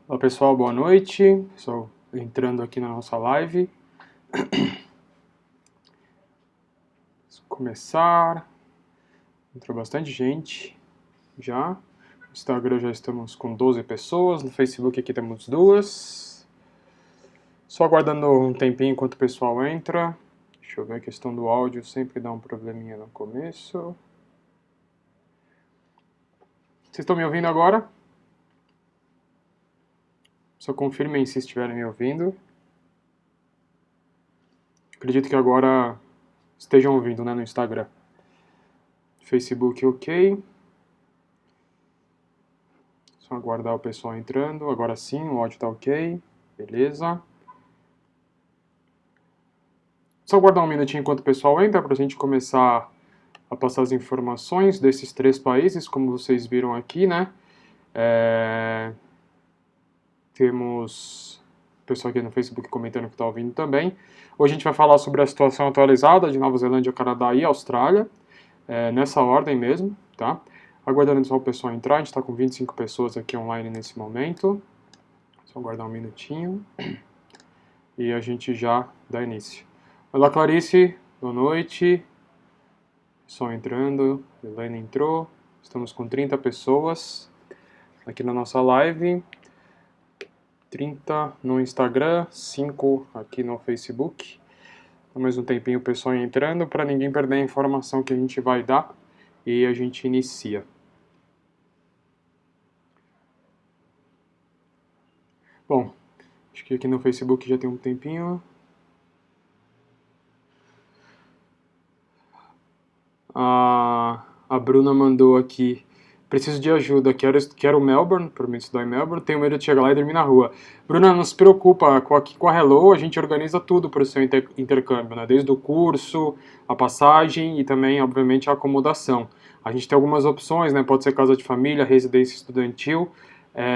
Olá pessoal, boa noite. Estou entrando aqui na nossa live. Vamos começar. Entrou bastante gente já. No Instagram já estamos com 12 pessoas. No Facebook aqui temos 2. Só aguardando um tempinho enquanto o pessoal entra. Deixa eu ver a questão do áudio. Sempre dá um probleminha no começo. Vocês estão me ouvindo agora? Só confirmem se estiverem me ouvindo. Acredito que agora estejam ouvindo, né, no Instagram. Facebook ok. Só aguardar o pessoal entrando. Agora sim, o áudio está ok. Beleza. Só aguardar um minutinho enquanto o pessoal entra para a gente começar a passar as informações desses 3 países, como vocês viram aqui, né? Temos o pessoal aqui no Facebook comentando que está ouvindo também. Hoje a gente vai falar sobre a situação atualizada de Nova Zelândia, Canadá e Austrália, nessa ordem mesmo, tá? Aguardando só o pessoal entrar, a gente está com 25 pessoas aqui online nesse momento. Só aguardar um minutinho e a gente já dá início. Olá Clarice, boa noite. Pessoal entrando, Helena entrou. Estamos com 30 pessoas aqui na nossa live. 30 no Instagram, 5 aqui no Facebook. Ao mesmo tempinho o pessoal entrando para ninguém perder a informação que a gente vai dar e a gente inicia. Bom, acho que aqui no Facebook já tem um tempinho. A Bruna mandou aqui: preciso de ajuda, quero Melbourne, para mim estudar em Melbourne, tenho medo de chegar lá e dormir na rua. Bruna, não se preocupa, aqui com a Hello a gente organiza tudo para o seu intercâmbio, né? Desde o curso, a passagem e também, obviamente, a acomodação. A gente tem algumas opções, né? Pode ser casa de família, residência estudantil.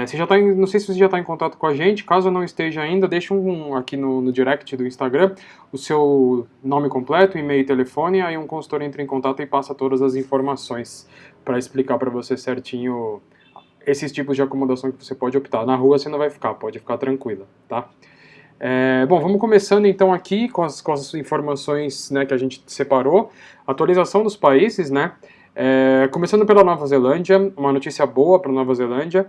Você já não sei se você já está em contato com a gente, caso não esteja ainda, deixa aqui no direct do Instagram o seu nome completo, e-mail e telefone, aí um consultor entra em contato e passa todas as informações para explicar para você certinho esses tipos de acomodação que você pode optar. Na rua você não vai ficar, pode ficar tranquila, tá? Bom, vamos começando então aqui com as informações, né, que a gente separou. Atualização dos países, né? Começando pela Nova Zelândia, uma notícia boa para a Nova Zelândia.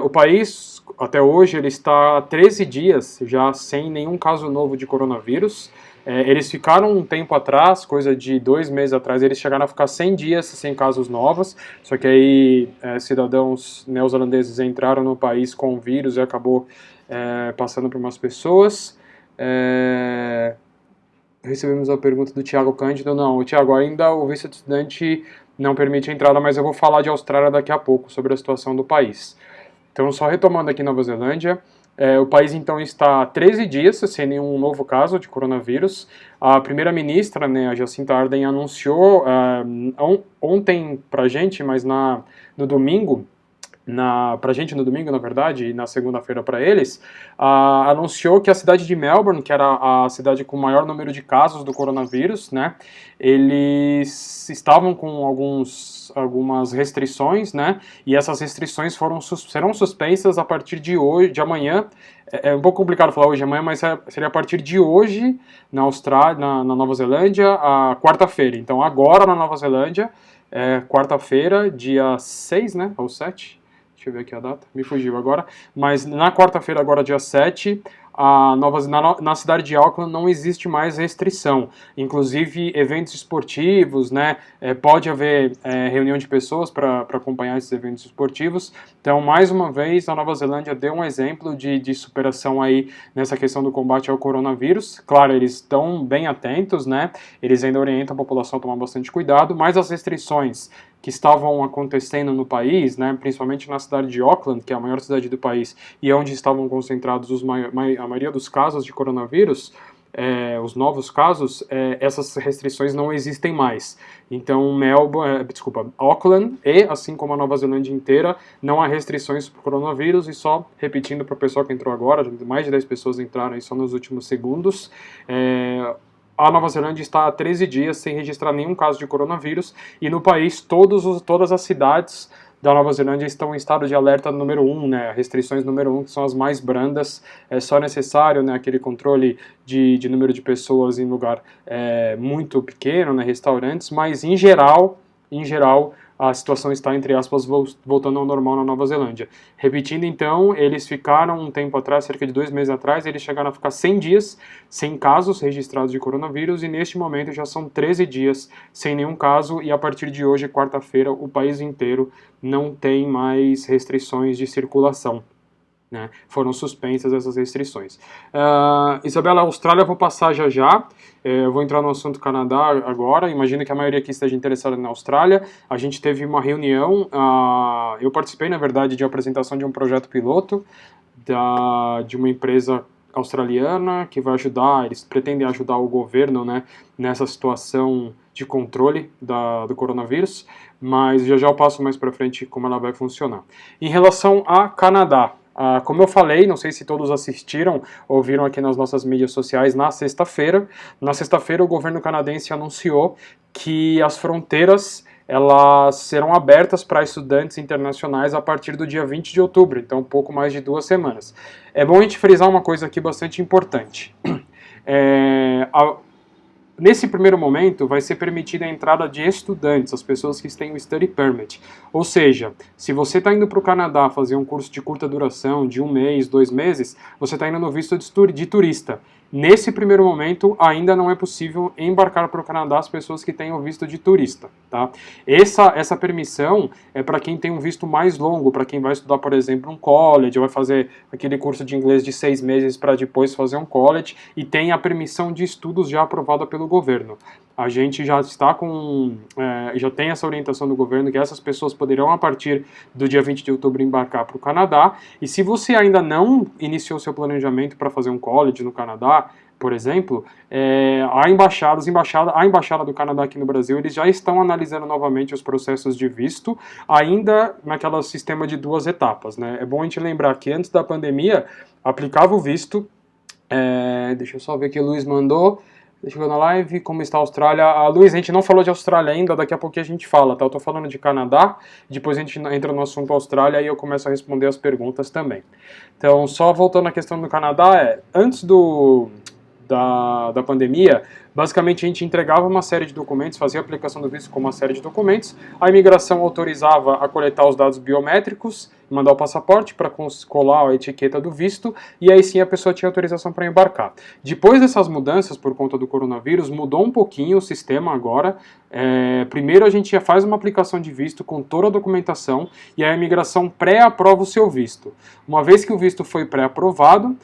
O país, até hoje, ele está há 13 dias já sem nenhum caso novo de coronavírus. Eles ficaram um tempo atrás, coisa de 2 meses atrás, eles chegaram a ficar 100 dias sem casos novos, só que aí cidadãos neozelandeses entraram no país com o vírus e acabou passando por umas pessoas. Recebemos a pergunta do Thiago Cândido. Não, o Thiago, ainda o visto de estudante não permite a entrada, mas eu vou falar de Austrália daqui a pouco, sobre a situação do país. Então, só retomando aqui Nova Zelândia, o país então está há 13 dias sem nenhum novo caso de coronavírus. A primeira-ministra, né, a Jacinta Ardern, anunciou ontem pra gente, mas no domingo, pra gente no domingo, na verdade, e na segunda-feira para eles, anunciou que a cidade de Melbourne, que era a cidade com o maior número de casos do coronavírus, né, eles estavam com algumas restrições, né, e essas restrições serão suspensas a partir de hoje, de amanhã. É um pouco complicado falar hoje e amanhã, mas seria a partir de hoje na Austrália, na Nova Zelândia, a quarta-feira. Então agora na Nova Zelândia, quarta-feira, dia 6, né, ou 7? Deixa eu ver aqui a data, me fugiu agora. Mas na quarta-feira, agora dia 7, na cidade de Auckland não existe mais restrição. Inclusive eventos esportivos, né? Pode haver reunião de pessoas para acompanhar esses eventos esportivos. Então, mais uma vez, a Nova Zelândia deu um exemplo de superação aí nessa questão do combate ao coronavírus. Claro, eles estão bem atentos, né? Eles ainda orientam a população a tomar bastante cuidado, mas as restrições que estavam acontecendo no país, né, principalmente na cidade de Auckland, que é a maior cidade do país, e onde estavam concentrados a maioria dos casos de coronavírus, os novos casos, essas restrições não existem mais. Então, Auckland e, assim como a Nova Zelândia inteira, não há restrições para o coronavírus, e só repetindo para o pessoal que entrou agora, mais de 10 pessoas entraram aí só nos últimos segundos, a Nova Zelândia está há 13 dias sem registrar nenhum caso de coronavírus, e no país todas as cidades da Nova Zelândia estão em estado de alerta número 1, né, restrições número 1, que são as mais brandas. É só necessário, né, aquele controle de número de pessoas em lugar muito pequeno, né, restaurantes, mas em geral, a situação está, entre aspas, voltando ao normal na Nova Zelândia. Repetindo, então, eles ficaram um tempo atrás, cerca de 2 meses atrás, eles chegaram a ficar 100 dias sem casos registrados de coronavírus, e neste momento já são 13 dias sem nenhum caso, e a partir de hoje, quarta-feira, o país inteiro não tem mais restrições de circulação. Né, foram suspensas essas restrições. Isabela, a Austrália eu vou passar já. Eu vou entrar no assunto Canadá agora. Imagino que a maioria aqui esteja interessada na Austrália. A gente teve uma reunião, eu participei, na verdade, de apresentação de um projeto piloto de uma empresa australiana que vai ajudar, eles pretendem ajudar o governo, né, nessa situação de controle do coronavírus, mas já eu passo mais para frente como ela vai funcionar. Em relação a Canadá, como eu falei, não sei se todos assistiram, ouviram aqui nas nossas mídias sociais, na sexta-feira, o governo canadense anunciou que as fronteiras elas serão abertas para estudantes internacionais a partir do dia 20 de outubro, então um pouco mais de 2 semanas. É bom a gente frisar uma coisa aqui bastante importante. Nesse primeiro momento, vai ser permitida a entrada de estudantes, as pessoas que têm o Study Permit. Ou seja, se você está indo para o Canadá fazer um curso de curta duração, de 1 mês, 2 meses, você está indo no visto de turista. Nesse primeiro momento, ainda não é possível embarcar para o Canadá as pessoas que têm o visto de turista. Tá? Essa permissão é para quem tem um visto mais longo, para quem vai estudar, por exemplo, um college, ou vai fazer aquele curso de inglês de 6 meses para depois fazer um college, e tem a permissão de estudos já aprovada pelo governo. A gente já está já tem essa orientação do governo que essas pessoas poderão, a partir do dia 20 de outubro, embarcar para o Canadá. E se você ainda não iniciou seu planejamento para fazer um college no Canadá, por exemplo, a embaixada do Canadá aqui no Brasil, eles já estão analisando novamente os processos de visto, ainda naquele sistema de 2 etapas, né? É bom a gente lembrar que antes da pandemia, aplicava o visto, deixa eu só ver o que o Luiz mandou. Deixa eu ver na live, como está a Austrália. Luiz, a gente não falou de Austrália ainda, daqui a pouquinho a gente fala, tá? Eu tô falando de Canadá, depois a gente entra no assunto Austrália e eu começo a responder as perguntas também. Então, só voltando à questão do Canadá, antes da pandemia, basicamente a gente entregava uma série de documentos, fazia a aplicação do visto com uma série de documentos, a imigração autorizava a coletar os dados biométricos, mandar o passaporte para colar a etiqueta do visto, e aí sim a pessoa tinha autorização para embarcar. Depois dessas mudanças, por conta do coronavírus, mudou um pouquinho o sistema agora. Primeiro a gente já faz uma aplicação de visto com toda a documentação, e a imigração pré-aprova o seu visto. Uma vez que o visto foi pré-aprovado,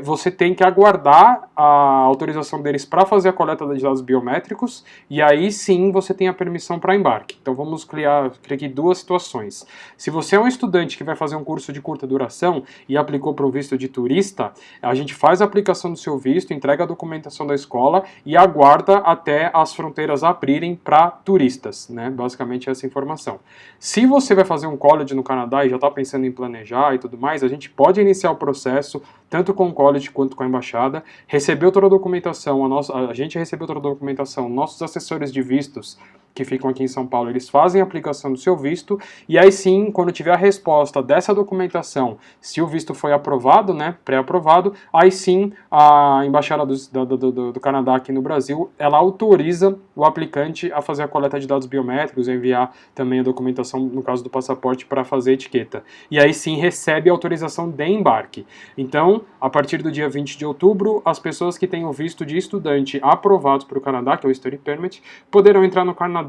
você tem que aguardar a autorização deles para fazer a coleta de dados biométricos, e aí sim você tem a permissão para embarque. Então vamos criar aqui 2 situações. Se você é um estudante que vai fazer um curso de curta duração e aplicou para um visto de turista, a gente faz a aplicação do seu visto, entrega a documentação da escola e aguarda até as fronteiras abrirem para turistas, né? Basicamente essa informação. Se você vai fazer um college no Canadá e já está pensando em planejar e tudo mais, a gente pode iniciar o processo tanto com o college quanto com a embaixada, recebeu toda a documentação, a gente recebeu toda a documentação, nossos assessores de vistos que ficam aqui em São Paulo, eles fazem a aplicação do seu visto, e aí sim, quando tiver a resposta dessa documentação, se o visto foi aprovado, né, pré-aprovado, aí sim a Embaixada do Canadá aqui no Brasil, ela autoriza o aplicante a fazer a coleta de dados biométricos, enviar também a documentação, no caso do passaporte, para fazer a etiqueta. E aí sim recebe a autorização de embarque. Então, a partir do dia 20 de outubro, as pessoas que têm o visto de estudante aprovados para o Canadá, que é o Study Permit, poderão entrar no Canadá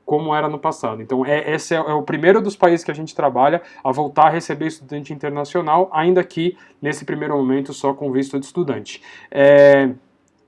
como era no passado. Então, esse é o primeiro dos países que a gente trabalha a voltar a receber estudante internacional, ainda que nesse primeiro momento só com visto de estudante.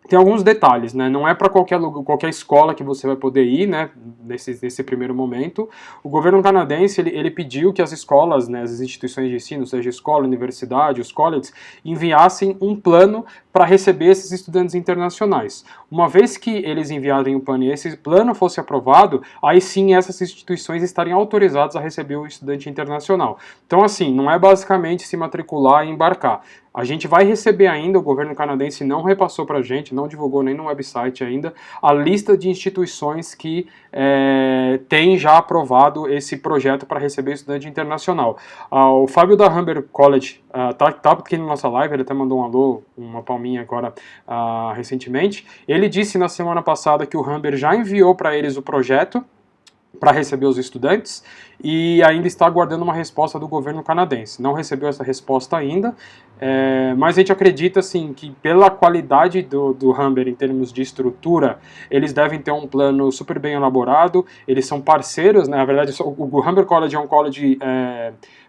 Tem alguns detalhes, né? Não é para qualquer escola que você vai poder ir, né? Nesse primeiro momento. O governo canadense ele pediu que as escolas, né, as instituições de ensino, seja escola, universidade, os colleges, enviassem um plano para receber esses estudantes internacionais. Uma vez que eles enviarem o plano e esse plano fosse aprovado, aí sim essas instituições estariam autorizadas a receber o estudante internacional. Então, assim, não é basicamente se matricular e embarcar. A gente vai receber ainda, o governo canadense não repassou para a gente, não divulgou nem no website ainda, a lista de instituições que tem já aprovado esse projeto para receber estudante internacional. O Fábio da Humber College tá aqui na nossa live, ele até mandou um alô, uma palminha agora recentemente. Ele disse na semana passada que o Humber já enviou para eles o projeto para receber os estudantes e ainda está aguardando uma resposta do governo canadense. Não recebeu essa resposta ainda, mas a gente acredita assim, que pela qualidade do Humber em termos de estrutura, eles devem ter um plano super bem elaborado, eles são parceiros, né? Na verdade o Humber College é um college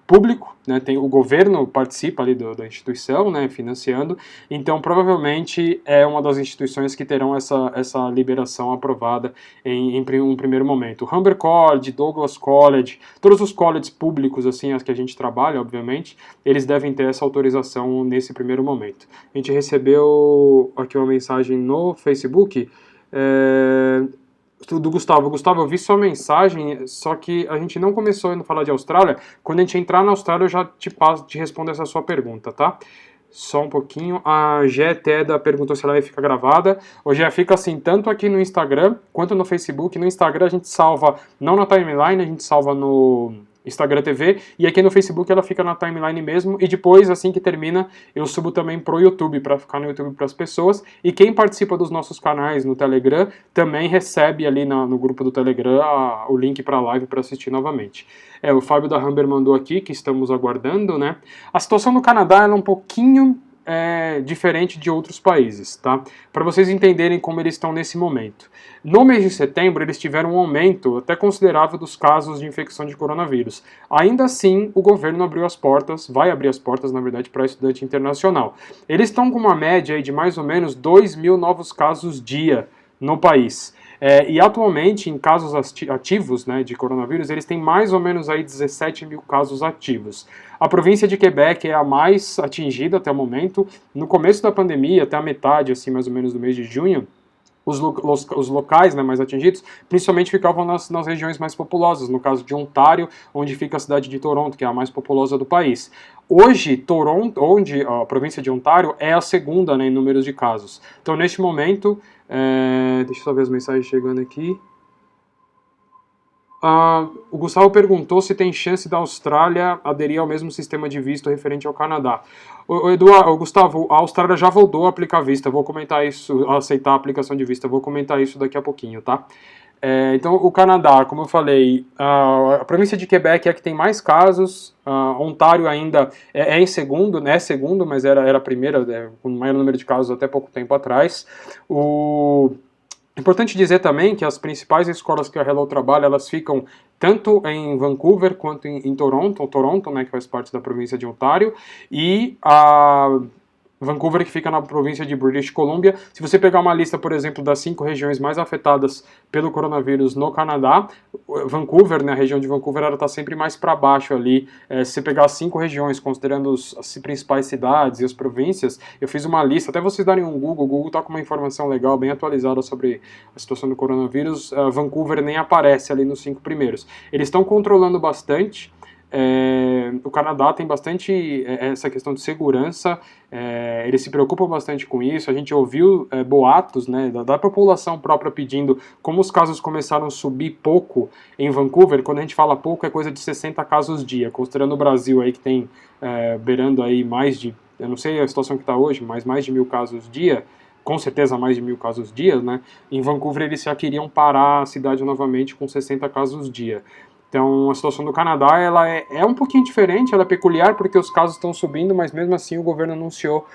público, né, o governo participa ali da instituição, né, financiando, então provavelmente é uma das instituições que terão essa liberação aprovada em um primeiro momento. O Humber College, Douglas College, todos os colleges públicos, assim, as que a gente trabalha, obviamente, eles devem ter essa autorização nesse primeiro momento. A gente recebeu aqui uma mensagem no Facebook, do Gustavo. Gustavo, eu vi sua mensagem, só que a gente não começou a falar de Austrália. Quando a gente entrar na Austrália, eu já te respondo essa sua pergunta, tá? Só um pouquinho. A Geteda perguntou se ela vai ficar gravada. Hoje já fica assim, tanto aqui no Instagram, quanto no Facebook. No Instagram a gente salva, não na timeline, a gente salva no Instagram TV, e aqui no Facebook ela fica na timeline mesmo, e depois, assim que termina, eu subo também pro YouTube, para ficar no YouTube para as pessoas, e quem participa dos nossos canais no Telegram, também recebe ali no grupo do Telegram o link para a live para assistir novamente. O Fábio da Humber mandou aqui, que estamos aguardando, né? A situação no Canadá ela é um pouquinho diferente de outros países, tá? Para vocês entenderem como eles estão nesse momento. No mês de setembro, eles tiveram um aumento até considerável dos casos de infecção de coronavírus. Ainda assim, o governo abriu as portas, vai abrir as portas, na verdade, para estudante internacional. Eles estão com uma média aí de mais ou menos 2.000 novos casos dia no país. E atualmente, em casos ativos, né, de coronavírus, eles têm mais ou menos aí 17 mil casos ativos. A província de Quebec é a mais atingida até o momento. No começo da pandemia, até a metade, assim, mais ou menos do mês de junho, os locais, né, mais atingidos, principalmente ficavam nas regiões mais populosas, no caso de Ontário, onde fica a cidade de Toronto, que é a mais populosa do país. Hoje, Toronto, onde a província de Ontário, é a segunda, né, em números de casos. Então, neste momento, deixa eu só ver as mensagens chegando aqui. O Gustavo perguntou se tem chance da Austrália aderir ao mesmo sistema de visto referente ao Canadá. Gustavo, a Austrália já voltou a aplicar visto, eu vou comentar isso, a aceitar a aplicação de visto, eu vou comentar isso daqui a pouquinho, tá? Então, o Canadá, como eu falei, a província de Quebec é a que tem mais casos, Ontário ainda em segundo, né, segundo, mas era a primeira, com o maior número de casos até pouco tempo atrás. Importante dizer também que as principais escolas que a Hello trabalha, elas ficam tanto em Vancouver quanto em Toronto, né, que faz parte da província de Ontário, e a Vancouver, que fica na província de British Columbia. Se você pegar uma lista, por exemplo, das 5 regiões mais afetadas pelo coronavírus no Canadá, Vancouver, né, a região de Vancouver, ela está sempre mais para baixo ali. Se você pegar as 5 regiões, considerando as principais cidades e as províncias, eu fiz uma lista, até vocês darem um Google, o Google está com uma informação legal, bem atualizada sobre a situação do coronavírus. Vancouver nem aparece ali nos 5 primeiros. Eles estão controlando bastante. O Canadá tem bastante essa questão de segurança, eles se preocupam bastante com isso. A gente ouviu boatos, né, da população própria pedindo, como os casos começaram a subir pouco em Vancouver. Quando a gente fala pouco, é coisa de 60 casos dia, considerando o Brasil aí que tem beirando aí mais de, eu não sei a situação que está hoje, mas mais de 1.000 casos dia, com certeza mais de 1.000 casos dia, né? Em Vancouver eles já queriam parar a cidade novamente com 60 casos dia. Então, a situação do Canadá ela é um pouquinho diferente, ela é peculiar porque os casos estão subindo, mas mesmo assim o governo anunciou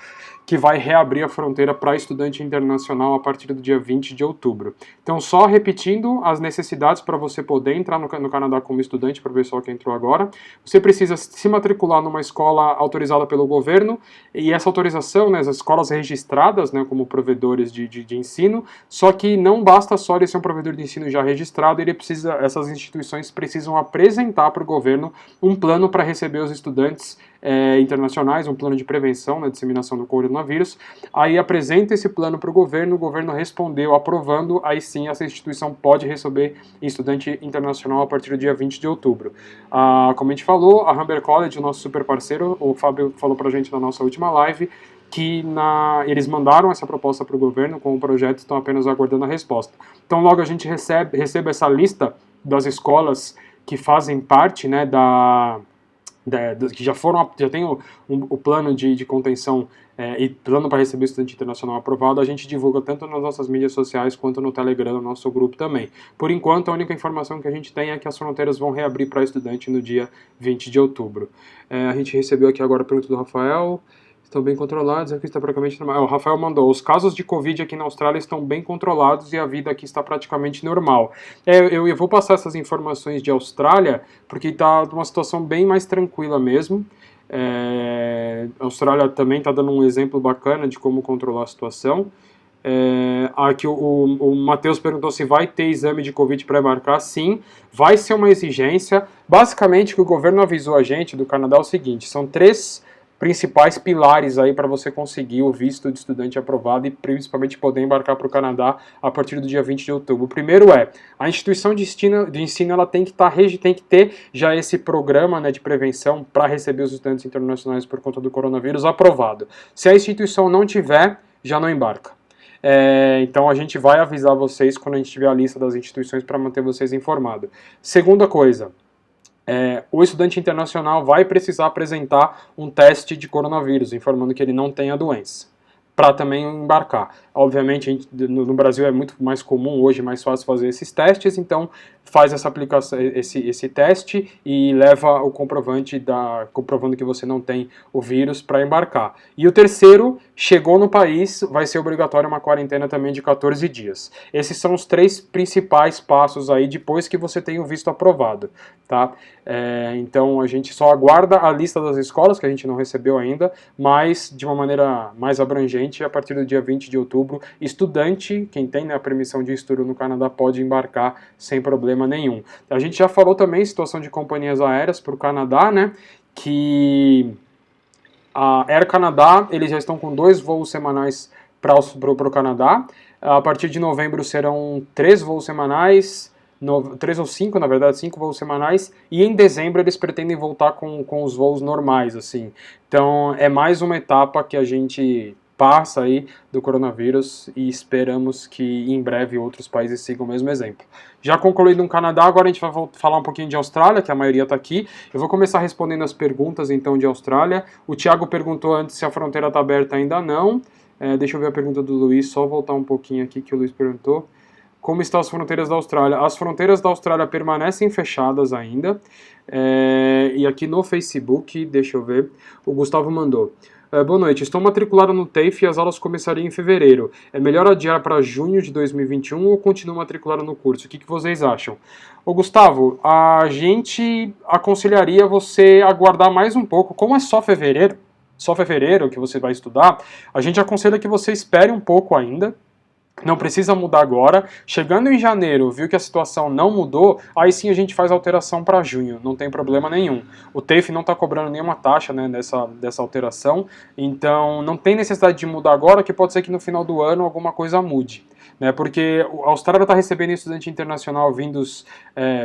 que vai reabrir a fronteira para estudante internacional a partir do dia 20 de outubro. Então, só repetindo as necessidades para você poder entrar no Canadá como estudante, para o pessoal que entrou agora, você precisa se matricular numa escola autorizada pelo governo, e essa autorização, né, as escolas registradas, né, como provedores de ensino, só que não basta só ele ser um provedor de ensino já registrado, essas instituições precisam apresentar para o governo um plano para receber os estudantes internacionais, um plano de prevenção na disseminação do coronavírus. Aí apresenta esse plano para o governo respondeu aprovando, aí sim essa instituição pode receber estudante internacional a partir do dia 20 de outubro. Como a gente falou, a Humber College, o nosso super parceiro, o Fábio falou para a gente na nossa última live, que eles mandaram essa proposta para o governo com o projeto, estão apenas aguardando a resposta. Então logo a gente recebe essa lista das escolas que fazem parte, né, que já tem o plano de contenção e plano para receber estudante internacional aprovado, a gente divulga tanto nas nossas mídias sociais quanto no Telegram, no nosso grupo também. Por enquanto, a única informação que a gente tem é que as fronteiras vão reabrir para estudante no dia 20 de outubro. A gente recebeu aqui agora a pergunta do Rafael. Estão bem controlados, aqui está praticamente normal. O Rafael mandou, os casos de Covid aqui na Austrália estão bem controlados e a vida aqui está praticamente normal. Eu vou passar essas informações de Austrália, porque está uma situação bem mais tranquila mesmo. A Austrália também está dando um exemplo bacana de como controlar a situação. Aqui o Matheus perguntou se vai ter exame de Covid para embarcar. Sim, vai ser uma exigência. Basicamente, o que o governo avisou a gente do Canadá é o seguinte, são 3 principais pilares aí para você conseguir o visto de estudante aprovado e principalmente poder embarcar para o Canadá a partir do dia 20 de outubro. O primeiro a instituição de ensino ela tem que ter já esse programa, né, de prevenção para receber os estudantes internacionais por conta do coronavírus aprovado. Se a instituição não tiver, já não embarca. Então a gente vai avisar vocês quando a gente tiver a lista das instituições para manter vocês informados. Segunda coisa, o estudante internacional vai precisar apresentar um teste de coronavírus, informando que ele não tem a doença, para também embarcar. Obviamente, no Brasil é muito mais comum hoje, mais fácil fazer esses testes, então faz essa aplicação, esse teste e leva o comprovante comprovando que você não tem o vírus para embarcar. E o terceiro, chegou no país, vai ser obrigatória uma quarentena também de 14 dias. Esses são os 3 principais passos aí depois que você tem o visto aprovado, tá? Então a gente só aguarda a lista das escolas, que a gente não recebeu ainda, mas de uma maneira mais abrangente, a partir do dia 20 de outubro, estudante, quem tem, né, a permissão de estudo no Canadá, pode embarcar sem problema nenhum. A gente já falou também situação de companhias aéreas para o Canadá, né, que a Air Canada, eles já estão com 2 voos semanais para o Canadá. A partir de novembro serão 3 voos semanais, 3 ou 5, na verdade, 5 voos semanais, e em dezembro eles pretendem voltar com os voos normais, assim. Então é mais uma etapa que a gente passa aí do coronavírus e esperamos que em breve outros países sigam o mesmo exemplo. Já concluído no Canadá, agora a gente vai falar um pouquinho de Austrália, que a maioria está aqui. Eu vou começar respondendo as perguntas então de Austrália. O Thiago perguntou antes se a fronteira está aberta, ainda não. Deixa eu ver a pergunta do Luiz, só voltar um pouquinho aqui que o Luiz perguntou. Como estão as fronteiras da Austrália? As fronteiras da Austrália permanecem fechadas ainda. E aqui no Facebook, deixa eu ver, o Gustavo mandou. Boa noite, estou matriculado no TAFE e as aulas começariam em fevereiro. É melhor adiar para junho de 2021 ou continuo matriculado no curso? O que vocês acham? Ô Gustavo, a gente aconselharia você aguardar mais um pouco. Como é só fevereiro que você vai estudar, a gente aconselha que você espere um pouco ainda. Não precisa mudar agora. Chegando em janeiro, viu que a situação não mudou, aí sim a gente faz alteração para junho, não tem problema nenhum. O TAFE não está cobrando nenhuma taxa, né, dessa alteração, então não tem necessidade de mudar agora, que pode ser que no final do ano alguma coisa mude. Né, porque a Austrália está recebendo estudante internacional vindos,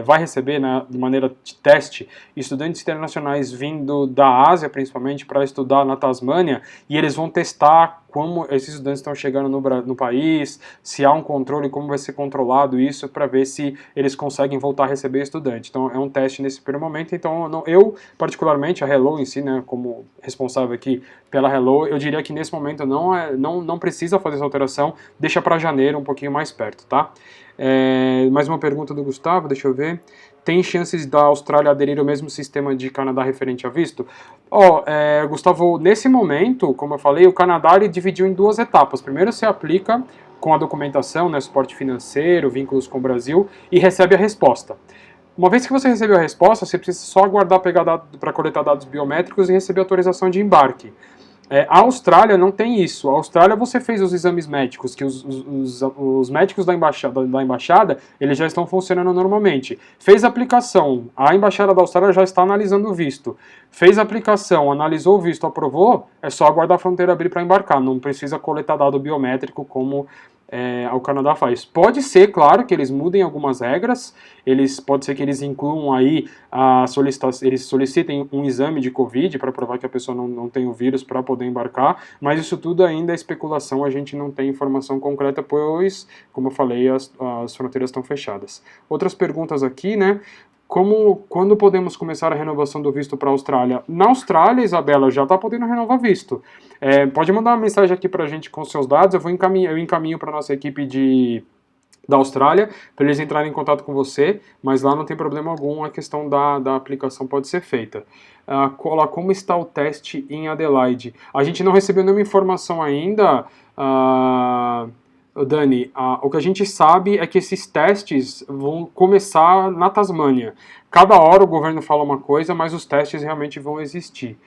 vai receber, né, de maneira de teste, estudantes internacionais vindo da Ásia, principalmente, para estudar na Tasmânia, e eles vão testar como esses estudantes estão chegando no país, se há um controle, como vai ser controlado isso, para ver se eles conseguem voltar a receber estudante. Então é um teste nesse primeiro momento, então eu particularmente, a Hello em si, né, como responsável aqui pela Hello, eu diria que nesse momento não precisa fazer essa alteração, deixa para janeiro, um pouquinho mais perto, tá? Mais uma pergunta do Gustavo, deixa eu ver. Tem chances da Austrália aderir ao mesmo sistema de Canadá referente a visto? Gustavo, nesse momento, como eu falei, o Canadá ele dividiu em 2 etapas. Primeiro você aplica com a documentação, né, suporte financeiro, vínculos com o Brasil, e recebe a resposta. Uma vez que você recebeu a resposta, você precisa só aguardar para coletar dados biométricos e receber autorização de embarque. A Austrália não tem isso. A Austrália você fez os exames médicos, que os médicos da embaixada, eles já estão funcionando normalmente. Fez a aplicação, a embaixada da Austrália já está analisando o visto. Fez a aplicação, analisou o visto, aprovou, é só aguardar a fronteira abrir para embarcar. Não precisa coletar dado biométrico como o Canadá faz. Pode ser, claro, que eles mudem algumas regras, pode ser que eles incluam aí eles solicitem um exame de Covid para provar que a pessoa não tem o vírus para poder embarcar, mas isso tudo ainda é especulação, a gente não tem informação concreta, pois, como eu falei, as fronteiras estão fechadas. Outras perguntas aqui, né? Quando podemos começar a renovação do visto para a Austrália? Na Austrália, Isabela, já está podendo renovar visto. Pode mandar uma mensagem aqui para a gente com seus dados, eu encaminho para a nossa equipe da Austrália, para eles entrarem em contato com você, mas lá não tem problema algum, a questão da aplicação pode ser feita. Como está o teste em Adelaide? A gente não recebeu nenhuma informação ainda, Dani, o que a gente sabe é que esses testes vão começar na Tasmânia. Cada hora o governo fala uma coisa, mas os testes realmente vão existir.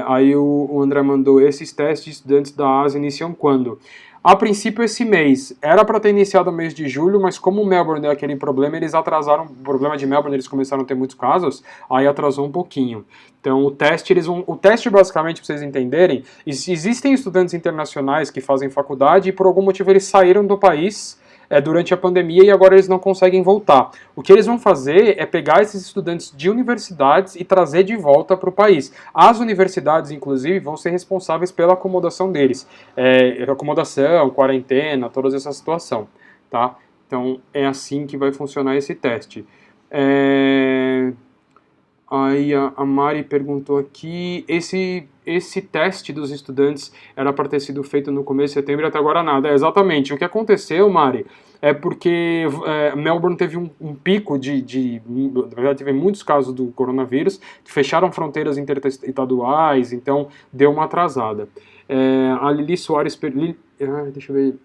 Aí o André mandou, esses testes de estudantes da Ásia iniciam quando? A princípio esse mês, era para ter iniciado no mês de julho, mas como o Melbourne deu aquele problema, eles atrasaram, o problema de Melbourne, eles começaram a ter muitos casos, aí atrasou um pouquinho. Então o teste basicamente, para vocês entenderem, existem estudantes internacionais que fazem faculdade e por algum motivo eles saíram do país durante a pandemia e agora eles não conseguem voltar. O que eles vão fazer é pegar esses estudantes de universidades e trazer de volta para o país. As universidades, inclusive, vão ser responsáveis pela acomodação deles. Acomodação, quarentena, toda essa situação. Tá? Então é assim que vai funcionar esse teste. Aí a Mari perguntou aqui, esse teste dos estudantes era para ter sido feito no começo de setembro e até agora nada. Exatamente. O que aconteceu, Mari, é porque Melbourne teve um pico na verdade teve muitos casos do coronavírus, fecharam fronteiras interestaduais, então deu uma atrasada. A Lili Soares,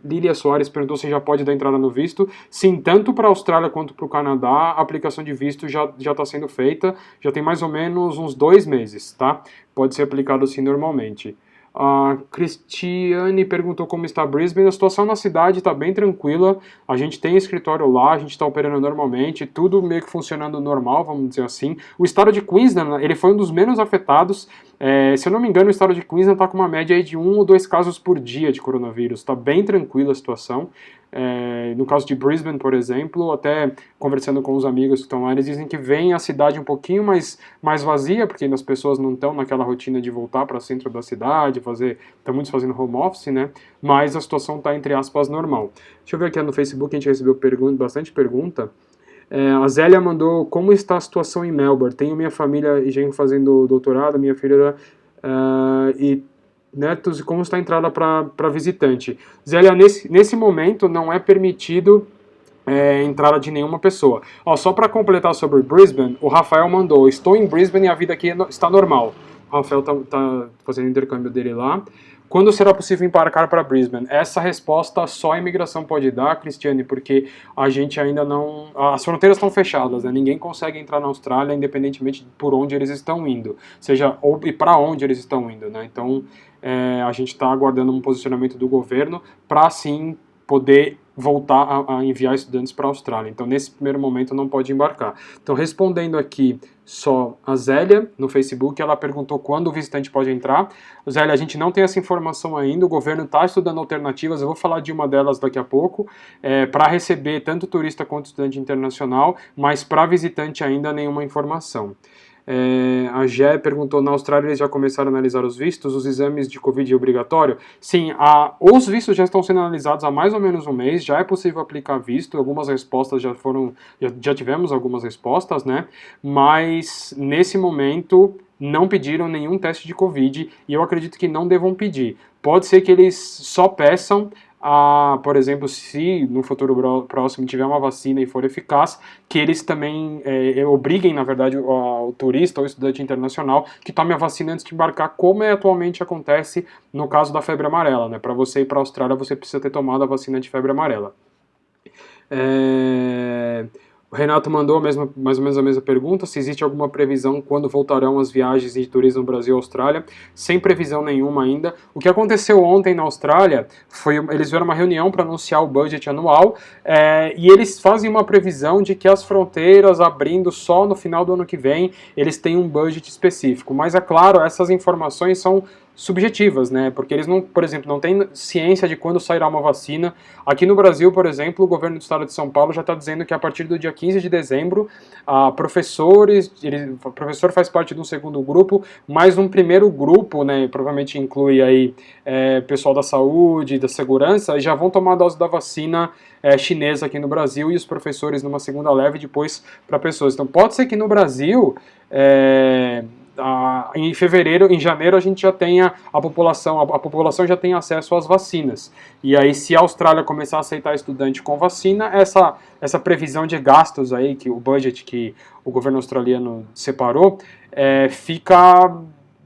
Lilia Soares perguntou se já pode dar entrada no visto. Sim, tanto para a Austrália quanto para o Canadá, a aplicação de visto já está sendo feita, já tem mais ou menos uns 2 meses, tá? Pode ser aplicado assim normalmente. A Cristiane perguntou como está Brisbane. A situação na cidade está bem tranquila, a gente tem escritório lá, a gente está operando normalmente, tudo meio que funcionando normal, vamos dizer assim. O estado de Queensland, ele foi um dos menos afetados. Se eu não me engano, o estado de Queensland está com uma média aí de 1 ou 2 casos por dia de coronavírus, está bem tranquila a situação. No caso de Brisbane, por exemplo, até conversando com os amigos que estão lá, eles dizem que vem a cidade um pouquinho mais vazia, porque as pessoas não estão naquela rotina de voltar para o centro da cidade, estão muitos fazendo home office, né? Mas a situação está, entre aspas, normal. Deixa eu ver aqui no Facebook, a gente recebeu bastante pergunta. A Zélia mandou, como está a situação em Melbourne? Tenho minha família e gente fazendo doutorado, minha filha e netos, e como está a entrada para visitante. Zélia, nesse momento não é permitido entrada de nenhuma pessoa. Só para completar sobre Brisbane, o Rafael mandou, estou em Brisbane e a vida aqui está normal. O Rafael está fazendo o intercâmbio dele lá. Quando será possível embarcar para Brisbane? Essa resposta só a imigração pode dar, Cristiane, porque a gente ainda não... As fronteiras estão fechadas, né? Ninguém consegue entrar na Austrália, independentemente de por onde eles estão indo. E para onde eles estão indo, né? Então, a gente está aguardando um posicionamento do governo para, sim, poder voltar a enviar estudantes para a Austrália. Então, nesse primeiro momento, não pode embarcar. Então, respondendo aqui só a Zélia, no Facebook, ela perguntou quando o visitante pode entrar. Zélia, a gente não tem essa informação ainda, o governo está estudando alternativas, eu vou falar de uma delas daqui a pouco, para receber tanto turista quanto estudante internacional, mas para visitante ainda nenhuma informação. A Gé perguntou, na Austrália eles já começaram a analisar os vistos, os exames de Covid é obrigatório? Sim, os vistos já estão sendo analisados há mais ou menos um mês, já é possível aplicar visto, algumas respostas já tivemos algumas respostas, né? Mas nesse momento não pediram nenhum teste de Covid e eu acredito que não devam pedir. Pode ser que eles só peçam por exemplo, se no futuro próximo tiver uma vacina e for eficaz, que eles também obriguem, na verdade, o turista ou estudante internacional que tome a vacina antes de embarcar, como atualmente acontece no caso da febre amarela, né? Para você ir para a Austrália, você precisa ter tomado a vacina de febre amarela. O Renato mandou mais ou menos a mesma pergunta, se existe alguma previsão quando voltarão as viagens de turismo Brasil-Austrália, sem previsão nenhuma ainda. O que aconteceu ontem na Austrália foi, eles fizeram uma reunião para anunciar o budget anual, e eles fazem uma previsão de que as fronteiras abrindo só no final do ano que vem, eles têm um budget específico. Mas é claro, essas informações são subjetivas, né? Porque eles não, por exemplo, não têm ciência de quando sairá uma vacina. Aqui no Brasil, por exemplo, o governo do estado de São Paulo já está dizendo que a partir do dia 15 de dezembro, professores, o professor faz parte de um segundo grupo, mas um primeiro grupo, né, provavelmente inclui aí pessoal da saúde, da segurança, já vão tomar a dose da vacina chinesa aqui no Brasil e os professores numa segunda leva e depois para pessoas. Então pode ser que no Brasil em fevereiro, em janeiro a gente já tenha a população já tem acesso às vacinas. E aí se a Austrália começar a aceitar estudante com vacina, essa previsão de gastos aí, que o budget que o governo australiano separou, fica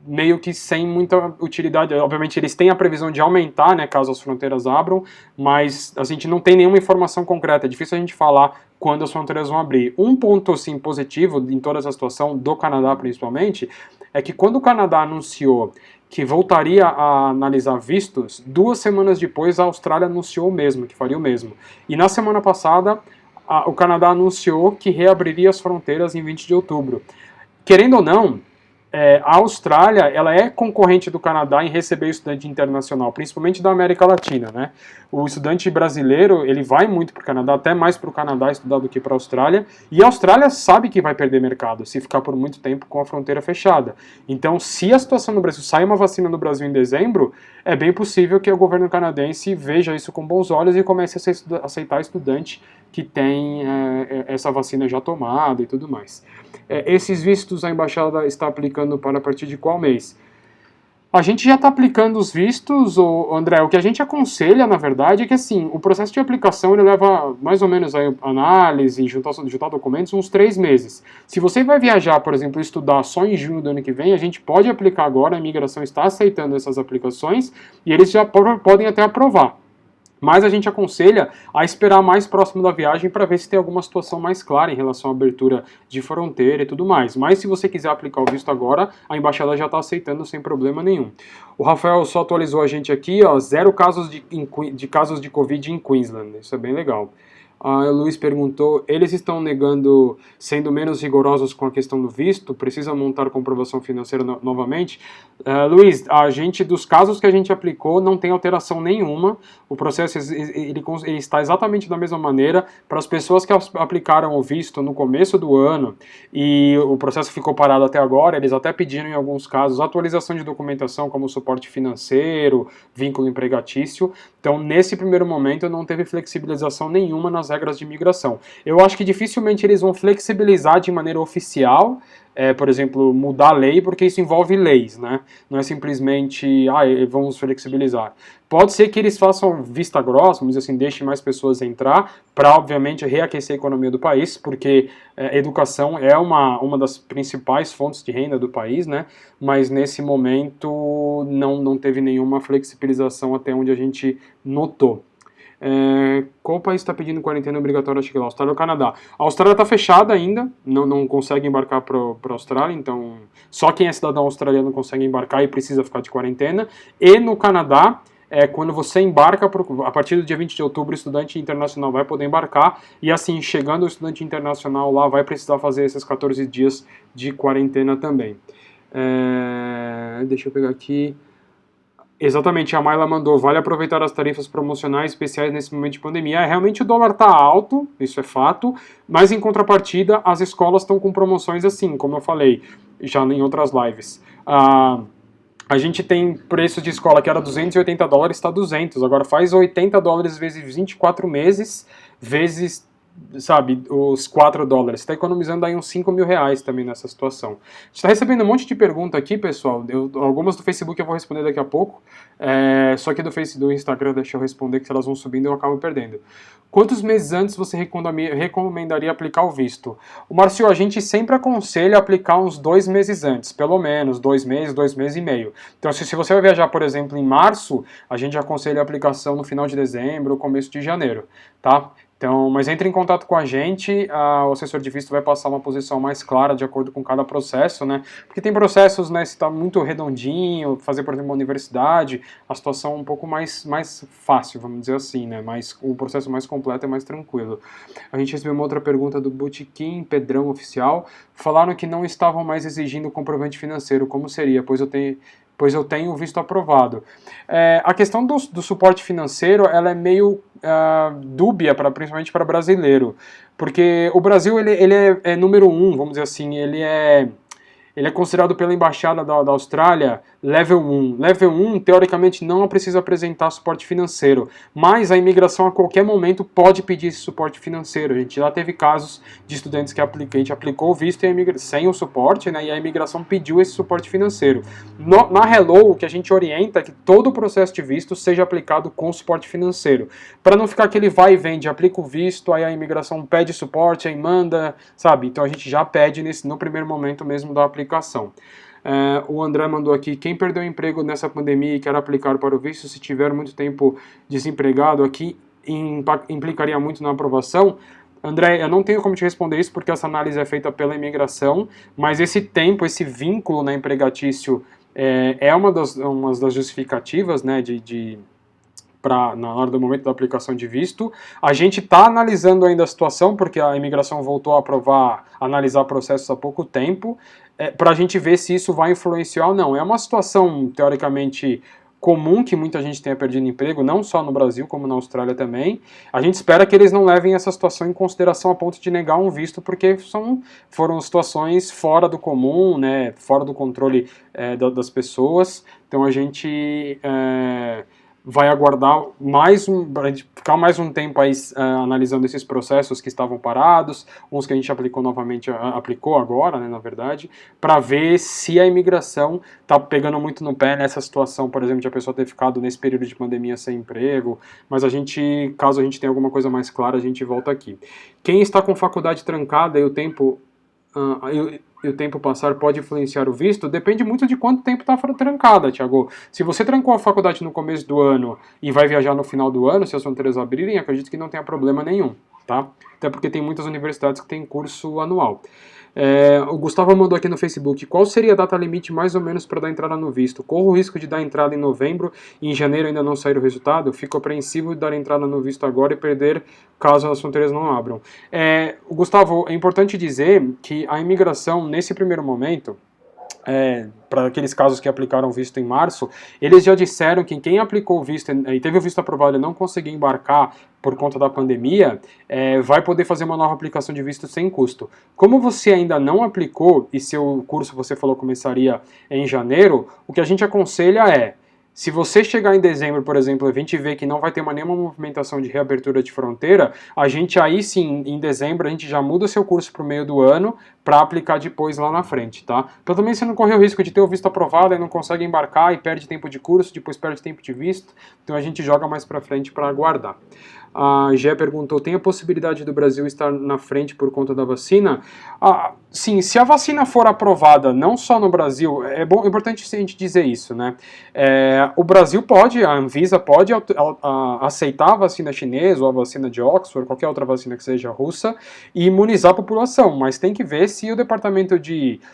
meio que sem muita utilidade. Obviamente eles têm a previsão de aumentar, né, caso as fronteiras abram, mas a gente não tem nenhuma informação concreta, é difícil a gente falar quando as fronteiras vão abrir. Um ponto assim, positivo em toda essa situação, do Canadá principalmente, é que quando o Canadá anunciou que voltaria a analisar vistos, 2 semanas depois a Austrália anunciou o mesmo, que faria o mesmo. E na semana passada o Canadá anunciou que reabriria as fronteiras em 20 de outubro. Querendo ou não, a Austrália, ela é concorrente do Canadá em receber estudante internacional, principalmente da América Latina, né? O estudante brasileiro, ele vai muito para o Canadá, até mais para o Canadá estudar do que para a Austrália, e a Austrália sabe que vai perder mercado se ficar por muito tempo com a fronteira fechada. Então, se a situação no Brasil, sai uma vacina no Brasil em dezembro, é bem possível que o governo canadense veja isso com bons olhos e comece a aceitar estudante que tem essa vacina já tomada e tudo mais. Esses vistos a embaixada está aplicando para a partir de qual mês? A gente já está aplicando os vistos, André. O que a gente aconselha, na verdade, é que assim, o processo de aplicação ele leva mais ou menos aí, análise, juntar documentos, uns 3 meses. Se você vai viajar, por exemplo, estudar só em junho do ano que vem, a gente pode aplicar agora, a imigração está aceitando essas aplicações e eles já podem até aprovar. Mas a gente aconselha a esperar mais próximo da viagem para ver se tem alguma situação mais clara em relação à abertura de fronteira e tudo mais. Mas se você quiser aplicar o visto agora, a embaixada já está aceitando sem problema nenhum. O Rafael só atualizou a gente aqui, ó, 0 casos casos de Covid em Queensland. Isso é bem legal. O Luiz perguntou, eles estão negando, sendo menos rigorosos com a questão do visto, precisa montar comprovação financeira novamente? Luiz, dos casos que a gente aplicou, não tem alteração nenhuma, o processo ele está exatamente da mesma maneira. Para as pessoas que aplicaram o visto no começo do ano e o processo ficou parado até agora, eles até pediram em alguns casos atualização de documentação como suporte financeiro, vínculo empregatício. Então nesse primeiro momento não teve flexibilização nenhuma nas regras de imigração. Eu acho que dificilmente eles vão flexibilizar de maneira oficial, por exemplo, mudar a lei, porque isso envolve leis, né? Não é simplesmente, vamos flexibilizar. Pode ser que eles façam vista grossa, vamos dizer assim, deixem mais pessoas entrar, para, obviamente, reaquecer a economia do país, porque educação é uma das principais fontes de renda do país, né? Mas nesse momento não teve nenhuma flexibilização até onde a gente notou. Qual país está pedindo quarentena obrigatória? Acho que lá, Austrália ou Canadá. A Austrália está fechada ainda, não consegue embarcar para a Austrália, então só quem é cidadão australiano consegue embarcar e precisa ficar de quarentena. E no Canadá, quando você embarca, a partir do dia 20 de outubro, o estudante internacional vai poder embarcar, e assim, chegando o estudante internacional lá, vai precisar fazer esses 14 dias de quarentena também. Deixa eu pegar aqui. Exatamente, a Mayla mandou, vale aproveitar as tarifas promocionais especiais nesse momento de pandemia. Realmente o dólar está alto, isso é fato, mas em contrapartida as escolas estão com promoções assim, como eu falei já em outras lives. A gente tem preço de escola que era $280, está 200, agora faz $80 vezes 24 meses, vezes, sabe, os $4. Está economizando aí uns R$5.000 também nessa situação. A gente está recebendo um monte de pergunta aqui, pessoal. Algumas do Facebook eu vou responder daqui a pouco. Só que do Instagram, deixa eu responder, que se elas vão subindo eu acabo perdendo. Quantos meses antes você recomendaria aplicar o visto? O Márcio, a gente sempre aconselha aplicar uns 2 meses antes, pelo menos 2 meses, 2 meses e meio. Então, se você vai viajar, por exemplo, em março, a gente aconselha a aplicação no final de dezembro ou começo de janeiro, tá? Então, mas entre em contato com a gente, o assessor de visto vai passar uma posição mais clara de acordo com cada processo, né? Porque tem processos, né, se está muito redondinho, fazer, por exemplo, uma universidade, a situação é um pouco mais fácil, vamos dizer assim, né? Mas o processo mais completo é mais tranquilo. A gente recebeu uma outra pergunta do Botequim Pedrão Oficial. Falaram que não estavam mais exigindo comprovante financeiro. Como seria? Pois eu tenho visto aprovado. A questão do suporte financeiro, ela é meio dúbia, principalmente para brasileiro, porque o Brasil ele é número um, vamos dizer assim, ele é considerado pela Embaixada da Austrália Level 1. Level 1, teoricamente, não precisa apresentar suporte financeiro, mas a imigração a qualquer momento pode pedir esse suporte financeiro. A gente já teve casos de estudantes que a gente aplicou o visto sem o suporte, né, e a imigração pediu esse suporte financeiro. Na Hello, o que a gente orienta é que todo o processo de visto seja aplicado com suporte financeiro, para não ficar aquele vai e vem de aplica o visto, aí a imigração pede suporte, aí manda, sabe? Então a gente já pede no primeiro momento mesmo da aplicação. O André mandou aqui: quem perdeu o emprego nessa pandemia e quer aplicar para o visto, se tiver muito tempo desempregado aqui, implicaria muito na aprovação? André, eu não tenho como te responder isso porque essa análise é feita pela imigração, mas esse tempo, esse vínculo, né, empregatício é uma das justificativas, né, na hora do momento da aplicação de visto. A gente está analisando ainda a situação, porque a imigração voltou a analisar processos há pouco tempo, para a gente ver se isso vai influenciar ou não. É uma situação, teoricamente, comum que muita gente tenha perdido emprego, não só no Brasil, como na Austrália também. A gente espera que eles não levem essa situação em consideração a ponto de negar um visto, porque foram situações fora do comum, né, fora do controle das pessoas. Então a gente vai aguardar ficar mais um tempo aí analisando esses processos que estavam parados, uns que a gente aplicou agora, né, na verdade, para ver se a imigração está pegando muito no pé nessa situação, por exemplo, de a pessoa ter ficado nesse período de pandemia sem emprego, mas caso a gente tenha alguma coisa mais clara, a gente volta aqui. Quem está com faculdade trancada e o tempo passar pode influenciar o visto? Depende muito de quanto tempo está trancada, Thiago. Se você trancou a faculdade no começo do ano e vai viajar no final do ano, se as fronteiras abrirem, acredito que não tenha problema nenhum, tá? Até porque tem muitas universidades que têm curso anual. O Gustavo mandou aqui no Facebook: qual seria a data limite mais ou menos para dar entrada no visto? Corro o risco de dar entrada em novembro e em janeiro ainda não sair o resultado? Fico apreensivo de dar entrada no visto agora e perder caso as fronteiras não abram. Gustavo, é importante dizer que a imigração, nesse primeiro momento, para aqueles casos que aplicaram visto em março, eles já disseram que quem aplicou o visto e teve o visto aprovado e não conseguiu embarcar por conta da pandemia, vai poder fazer uma nova aplicação de visto sem custo. Como você ainda não aplicou e seu curso, você falou, começaria em janeiro, o que a gente aconselha se você chegar em dezembro, por exemplo, a gente vê que não vai ter nenhuma movimentação de reabertura de fronteira, a gente aí sim, em dezembro, a gente já muda seu curso para o meio do ano para aplicar depois lá na frente, tá? Então também você não corre o risco de ter o visto aprovado e não consegue embarcar e perde tempo de curso, depois perde tempo de visto, então a gente joga mais para frente para aguardar. A Gé perguntou: tem a possibilidade do Brasil estar na frente por conta da vacina? Sim, se a vacina for aprovada, não só no Brasil, é importante a gente dizer isso, né? O Brasil a Anvisa pode aceitar a vacina chinesa ou a vacina de Oxford, qualquer outra vacina que seja russa, e imunizar a população, mas tem que ver se o departamento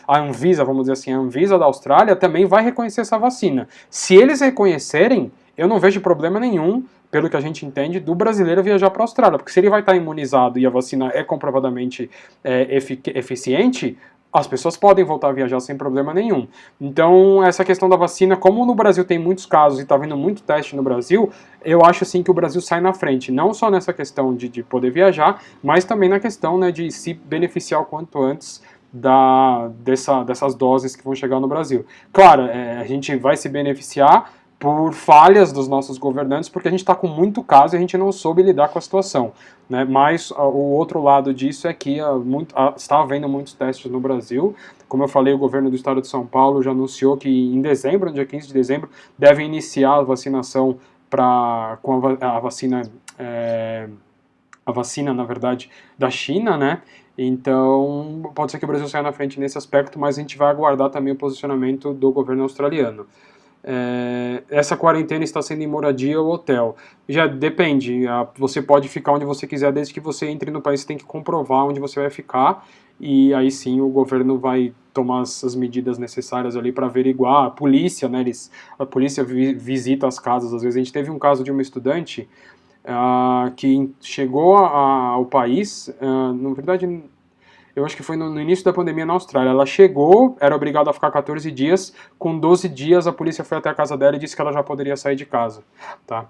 a Anvisa, vamos dizer assim, a Anvisa da Austrália também vai reconhecer essa vacina. Se eles reconhecerem, eu não vejo problema nenhum, pelo que a gente entende, do brasileiro viajar para a Austrália, porque se ele vai estar imunizado e a vacina é comprovadamente eficiente, as pessoas podem voltar a viajar sem problema nenhum. Então, essa questão da vacina, como no Brasil tem muitos casos e está vindo muito teste no Brasil, eu acho assim que o Brasil sai na frente, não só nessa questão de poder viajar, mas também na questão, né, de se beneficiar o quanto antes dessas doses que vão chegar no Brasil. Claro, a gente vai se beneficiar por falhas dos nossos governantes, porque a gente está com muito caso e a gente não soube lidar com a situação, né? Mas o outro lado disso é que está havendo muitos testes no Brasil. Como eu falei, o governo do estado de São Paulo já anunciou que em dezembro, no dia 15 de dezembro, deve iniciar a vacinação com a vacina, na verdade, da China, né? Então, pode ser que o Brasil saia na frente nesse aspecto, mas a gente vai aguardar também o posicionamento do governo australiano. essa quarentena está sendo em moradia ou hotel. Já depende, você pode ficar onde você quiser, desde que você entre no país, você tem que comprovar onde você vai ficar, e aí sim o governo vai tomar as medidas necessárias ali para averiguar. A polícia, né, a polícia visita as casas. Às vezes a gente teve um caso de uma estudante que chegou ao país, na verdade, eu acho que foi no início da pandemia na Austrália. Ela chegou, era obrigada a ficar 14 dias, com 12 dias a polícia foi até a casa dela e disse que ela já poderia sair de casa. Tá?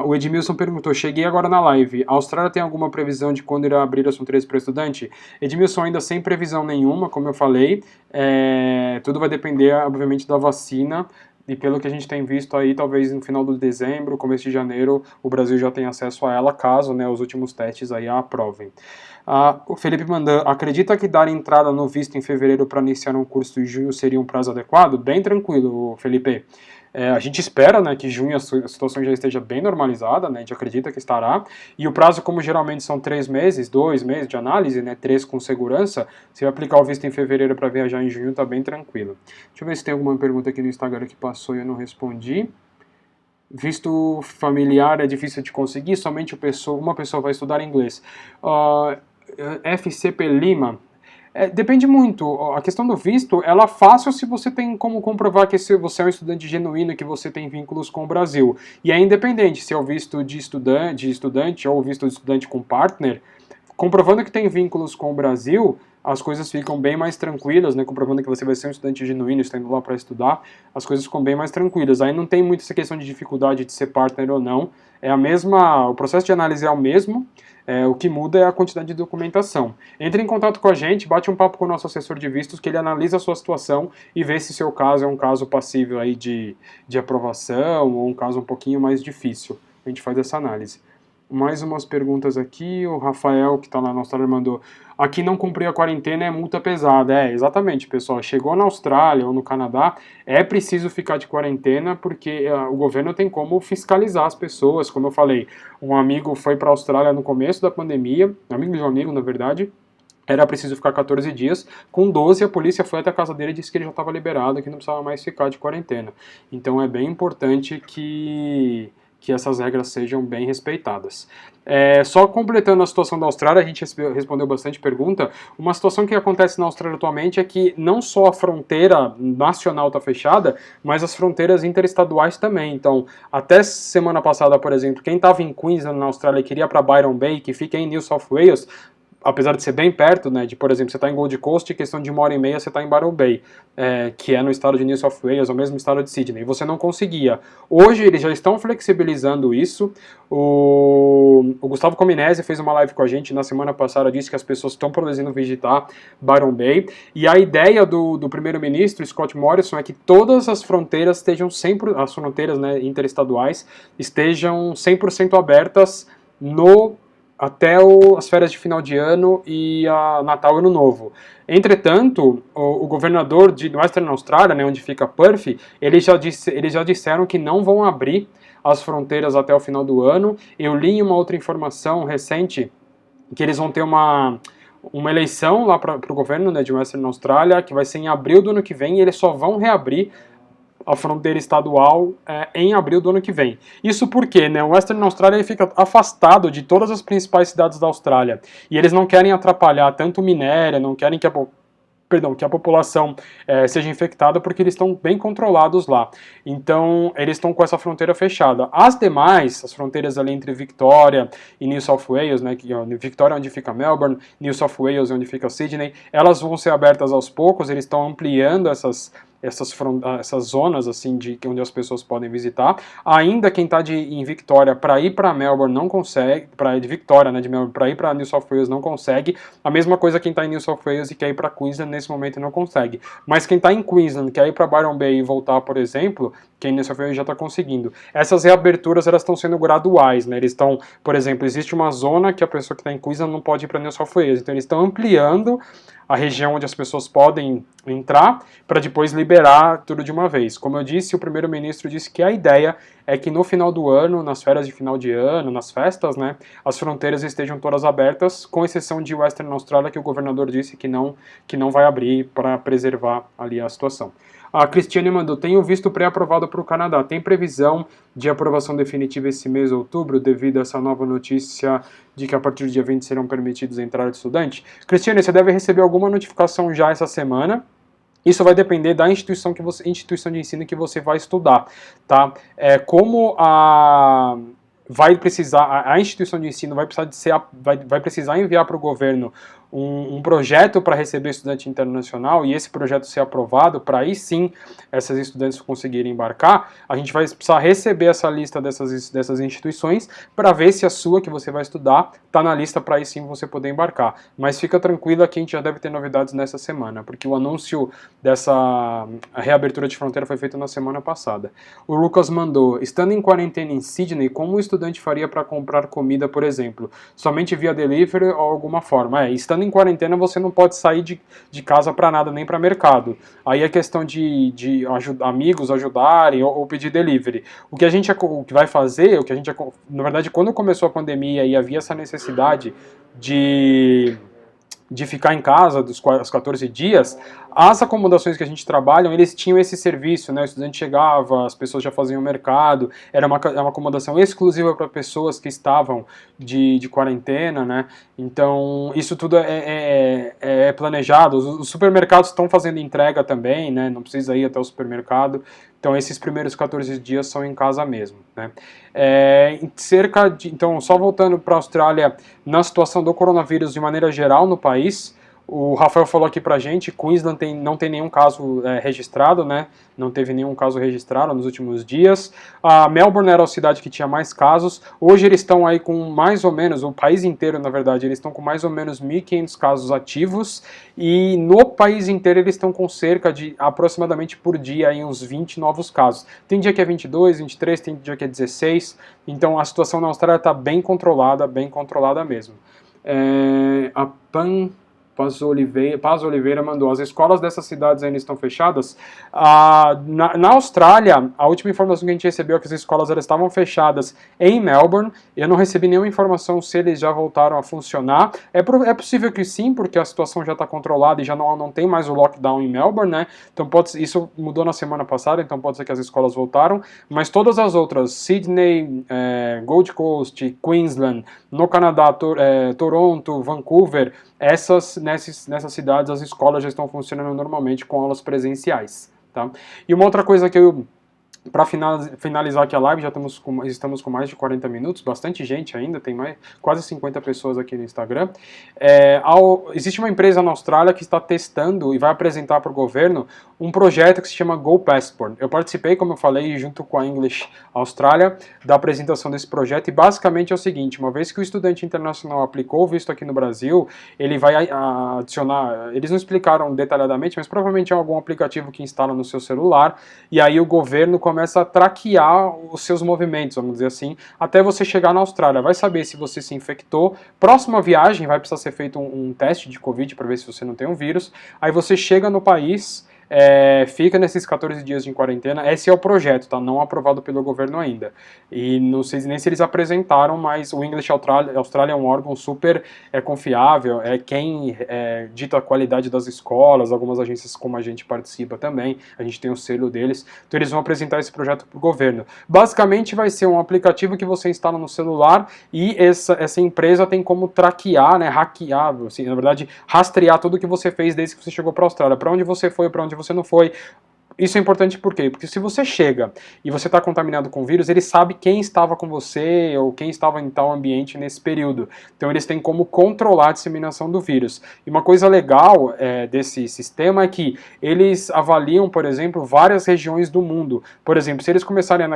O Edmilson perguntou, cheguei agora na live, a Austrália tem alguma previsão de quando irá abrir as fronteiras para estudante? Edmilson, ainda sem previsão nenhuma, como eu falei, tudo vai depender, obviamente, da vacina, e pelo que a gente tem visto aí, talvez no final de dezembro, começo de janeiro, o Brasil já tenha acesso a ela, caso, né, os últimos testes aí a aprovem. O Felipe mandou, acredita que dar entrada no visto em fevereiro para iniciar um curso em junho seria um prazo adequado? Bem tranquilo, Felipe. A gente espera, né, que junho a situação já esteja bem normalizada, né, a gente acredita que estará, e o prazo, como geralmente são 3 meses, 2 meses de análise, né, 3 com segurança, se aplicar o visto em fevereiro para viajar em junho, tá bem tranquilo. Deixa eu ver se tem alguma pergunta aqui no Instagram que passou e eu não respondi. Visto familiar é difícil de conseguir, somente uma pessoa vai estudar inglês. FCP Lima, depende muito. A questão do visto, ela é fácil se você tem como comprovar que você é um estudante genuíno, que você tem vínculos com o Brasil. E é independente se é o visto de estudante ou o visto de estudante com partner, comprovando que tem vínculos com o Brasil, as coisas ficam bem mais tranquilas, né? Comprovando que você vai ser um estudante genuíno, está indo lá para estudar, as coisas ficam bem mais tranquilas. Aí não tem muito essa questão de dificuldade de ser partner ou não. O processo de análise é o mesmo, o que muda é a quantidade de documentação. Entre em contato com a gente, bate um papo com o nosso assessor de vistos, que ele analisa a sua situação e vê se seu caso é um caso passível aí de aprovação ou um caso um pouquinho mais difícil. A gente faz essa análise. Mais umas perguntas aqui, o Rafael, que está lá na Austrália, mandou, aqui não cumprir a quarentena é multa pesada. Exatamente, pessoal, chegou na Austrália ou no Canadá, é preciso ficar de quarentena, porque o governo tem como fiscalizar as pessoas, como eu falei, um amigo foi para a Austrália no começo da pandemia, amigo de um amigo, na verdade, era preciso ficar 14 dias, com 12 a polícia foi até a casa dele e disse que ele já estava liberado, que não precisava mais ficar de quarentena. Então é bem importante que essas regras sejam bem respeitadas. Só completando a situação da Austrália, a gente respondeu bastante pergunta. Uma situação que acontece na Austrália atualmente é que não só a fronteira nacional está fechada, mas as fronteiras interestaduais também. Então, até semana passada, por exemplo, quem estava em Queensland, na Austrália, e queria para Byron Bay, que fica em New South Wales, apesar de ser bem perto, né, de, por exemplo, você está em Gold Coast, questão de 1h30 você está em Byron Bay, que é no estado de New South Wales, o mesmo estado de Sydney, e você não conseguia. Hoje eles já estão flexibilizando isso. O Gustavo Cominesi fez uma live com a gente na semana passada, disse que as pessoas estão produzindo visitar Byron Bay, e a ideia do primeiro-ministro, Scott Morrison, é que todas as fronteiras estejam sempre, as fronteiras, né, interestaduais, estejam 100% abertas até as férias de final de ano e a Natal e Ano Novo. Entretanto, o governador de Western Australia, né, onde fica Perth, eles já disseram que não vão abrir as fronteiras até o final do ano. Eu li em uma outra informação recente que eles vão ter uma eleição lá para o governo, né, de Western Australia, que vai ser em abril do ano que vem, e eles só vão reabrir a fronteira estadual em abril do ano que vem. Isso porque, né, o Western Australia ele fica afastado de todas as principais cidades da Austrália, e eles não querem atrapalhar tanto o minério, não querem que a população seja infectada, porque eles estão bem controlados lá. Então, eles estão com essa fronteira fechada. As demais, as fronteiras ali entre Victoria e New South Wales, né, Victoria é onde fica Melbourne, New South Wales é onde fica Sydney, elas vão ser abertas aos poucos, eles estão ampliando essas zonas assim onde as pessoas podem visitar. Ainda quem está em Victoria para ir para Melbourne não consegue, de Victoria, né, de Melbourne para ir para New South Wales não consegue. A mesma coisa quem está em New South Wales e quer ir para Queensland nesse momento não consegue. Mas quem está em Queensland quer ir para Byron Bay e voltar, por exemplo, quem em New South Wales já está conseguindo. Essas reaberturas elas estão sendo graduais, né? Eles estão, por exemplo, existe uma zona que a pessoa que está em Queensland não pode ir para New South Wales, então eles estão ampliando a região onde as pessoas podem entrar, para depois liberar tudo de uma vez. Como eu disse, o primeiro-ministro disse que a ideia é que no final do ano, nas férias de final de ano, nas festas, né, as fronteiras estejam todas abertas, com exceção de Western Australia, que o governador disse que não vai abrir para preservar ali a situação. A Cristiane mandou, tem o visto pré-aprovado para o Canadá. Tem previsão de aprovação definitiva esse mês de outubro, devido a essa nova notícia de que a partir do dia 20 serão permitidos a entrada de estudante? Cristiane, você deve receber alguma notificação já essa semana. Isso vai depender da instituição de ensino que você vai estudar, tá? Como a instituição de ensino vai precisar enviar para o governo um projeto para receber estudante internacional e esse projeto ser aprovado para aí sim essas estudantes conseguirem embarcar, a gente vai precisar receber essa lista dessas instituições para ver se a sua que você vai estudar está na lista para aí sim você poder embarcar. Mas fica tranquila que a gente já deve ter novidades nessa semana, porque o anúncio dessa reabertura de fronteira foi feito na semana passada. O Lucas mandou, estando em quarentena em Sydney, como o estudante faria para comprar comida, por exemplo? Somente via delivery ou alguma forma? Estando em quarentena você não pode sair de casa para nada, nem para mercado. Aí é questão de amigos ajudarem ou pedir delivery. O que vai fazer, na verdade, quando começou a pandemia e havia essa necessidade de ficar em casa dos 14 dias, as acomodações que a gente trabalha, eles tinham esse serviço, né? O estudante chegava, as pessoas já faziam o mercado, era uma acomodação exclusiva para pessoas que estavam de quarentena, né? Então, isso tudo é planejado. Os supermercados estão fazendo entrega também, né? Não precisa ir até o supermercado. Então, esses primeiros 14 dias são em casa mesmo, né? Então, só voltando para a Austrália, na situação do coronavírus de maneira geral no país, o Rafael falou aqui pra gente, Queensland não tem nenhum caso registrado, né? Não teve nenhum caso registrado nos últimos dias. A Melbourne era a cidade que tinha mais casos. Hoje eles estão aí com mais ou menos, o país inteiro, na verdade, eles estão com mais ou menos 1.500 casos ativos. E no país inteiro eles estão com cerca de, aproximadamente por dia, aí, uns 20 novos casos. Tem dia que é 22, 23, tem dia que é 16. Então a situação na Austrália está bem controlada mesmo. A Paz Oliveira mandou, as escolas dessas cidades ainda estão fechadas? Na Austrália, a última informação que a gente recebeu é que as escolas elas estavam fechadas em Melbourne. Eu não recebi nenhuma informação se eles já voltaram a funcionar. É possível que sim, porque a situação já está controlada e já não tem mais o lockdown em Melbourne, né? Então isso mudou na semana passada, então pode ser que as escolas voltaram. Mas todas as outras, Sydney, Gold Coast, Queensland, no Canadá, Toronto, Vancouver, nessas cidades as escolas já estão funcionando normalmente com aulas presenciais, tá? E uma outra coisa que para finalizar aqui a live, estamos com mais de 40 minutos, bastante gente ainda, tem quase 50 pessoas aqui no Instagram. Existe uma empresa na Austrália que está testando e vai apresentar para o governo um projeto que se chama Go Passport. Eu participei, como eu falei, junto com a English Austrália, da apresentação desse projeto, e basicamente é o seguinte, uma vez que o estudante internacional aplicou o visto aqui no Brasil, ele vai adicionar, eles não explicaram detalhadamente, mas provavelmente é algum aplicativo que instala no seu celular, e aí o governo começa a traquear os seus movimentos, vamos dizer assim, até você chegar na Austrália. Vai saber se você se infectou. Próxima viagem vai precisar ser feito um teste de Covid para ver se você não tem um vírus. Aí você chega no país, fica nesses 14 dias de quarentena. Esse é o projeto, tá? Não aprovado pelo governo ainda. E não sei nem se eles apresentaram, mas o English Australia é um órgão super confiável, é quem dita a qualidade das escolas, algumas agências como a gente participa também, a gente tem o selo deles, então eles vão apresentar esse projeto para o governo. Basicamente vai ser um aplicativo que você instala no celular e essa empresa tem como traquear, né, hackear, assim, na verdade, rastrear tudo que você fez desde que você chegou para a Austrália, para onde você foi, para onde você não foi. Isso é importante por quê? Porque se você chega e você está contaminado com o vírus, ele sabe quem estava com você ou quem estava em tal ambiente nesse período. Então eles têm como controlar a disseminação do vírus. E uma coisa legal desse sistema é que eles avaliam, por exemplo, várias regiões do mundo. Por exemplo,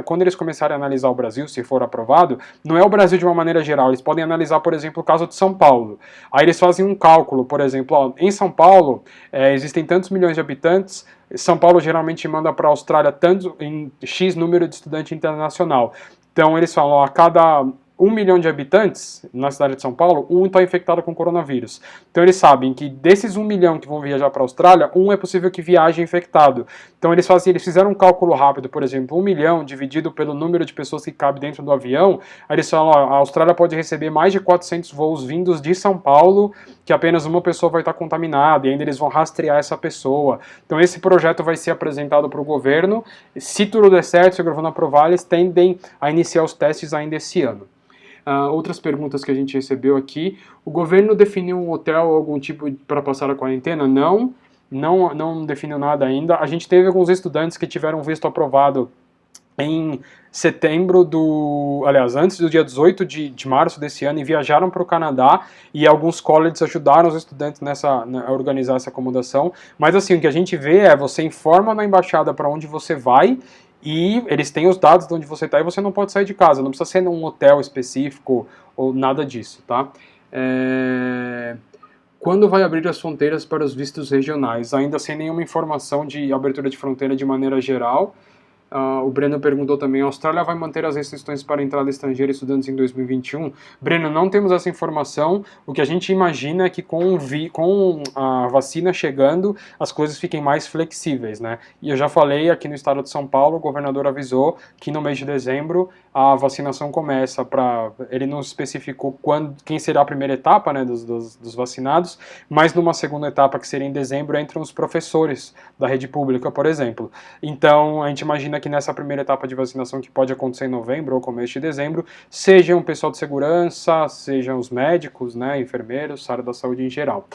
quando eles começarem a analisar o Brasil, se for aprovado, não é o Brasil de uma maneira geral, eles podem analisar, por exemplo, o caso de São Paulo. Aí eles fazem um cálculo, por exemplo, em São Paulo existem tantos milhões de habitantes, São Paulo geralmente manda para a Austrália tanto em X número de estudante internacional. Então eles falam, a cada 1 milhão de habitantes na cidade de São Paulo, 1 está infectado com coronavírus. Então eles sabem que desses 1 milhão que vão viajar para a Austrália, 1 é possível que viaje infectado. Então eles fizeram um cálculo rápido, por exemplo, 1 milhão dividido pelo número de pessoas que cabe dentro do avião, aí eles falam, a Austrália pode receber mais de 400 voos vindos de São Paulo que apenas uma pessoa vai estar contaminada, e ainda eles vão rastrear essa pessoa. Então esse projeto vai ser apresentado para o governo, se tudo der certo, se o governo aprovar, eles tendem a iniciar os testes ainda esse ano. Outras perguntas que a gente recebeu aqui, o governo definiu um hotel ou algum tipo para passar a quarentena? Não definiu nada ainda. A gente teve alguns estudantes que tiveram visto aprovado em setembro antes do dia 18 de março desse ano, e viajaram para o Canadá, e alguns colleges ajudaram os estudantes a organizar essa acomodação. Mas assim, o que a gente vê é, você informa na embaixada para onde você vai, e eles têm os dados de onde você está, e você não pode sair de casa, não precisa ser num hotel específico ou nada disso, tá? Quando vai abrir as fronteiras para os vistos regionais? Ainda sem nenhuma informação de abertura de fronteira de maneira geral. O Breno perguntou também, a Austrália vai manter as restrições para a entrada estrangeira e estudantes em 2021? Breno, não temos essa informação. O que a gente imagina é que com a vacina chegando, as coisas fiquem mais flexíveis, né? E eu já falei, aqui no estado de São Paulo, o governador avisou que no mês de dezembro a vacinação começa. Ele não especificou quem será a primeira etapa, né, dos vacinados, mas numa segunda etapa, que seria em dezembro, entram os professores da rede pública, por exemplo. Então, a gente imagina que nessa primeira etapa de vacinação, que pode acontecer em novembro ou começo de dezembro, sejam o pessoal de segurança, sejam os médicos, né, enfermeiros, área da saúde em geral.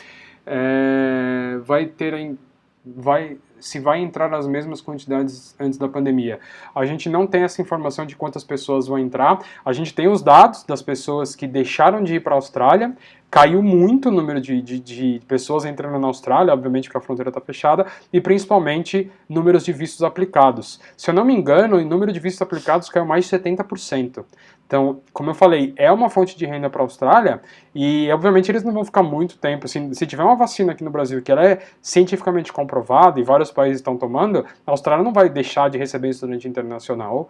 Se vai entrar as mesmas quantidades antes da pandemia. A gente não tem essa informação de quantas pessoas vão entrar. A gente tem os dados das pessoas que deixaram de ir para a Austrália. Caiu muito o número de pessoas entrando na Austrália, obviamente porque a fronteira está fechada, e principalmente números de vistos aplicados. Se eu não me engano, o número de vistos aplicados caiu mais de 70%. Então, como eu falei, é uma fonte de renda para a Austrália, e obviamente eles não vão ficar muito tempo. Se tiver uma vacina aqui no Brasil que ela é cientificamente comprovada, e vários países estão tomando, a Austrália não vai deixar de receber estudante internacional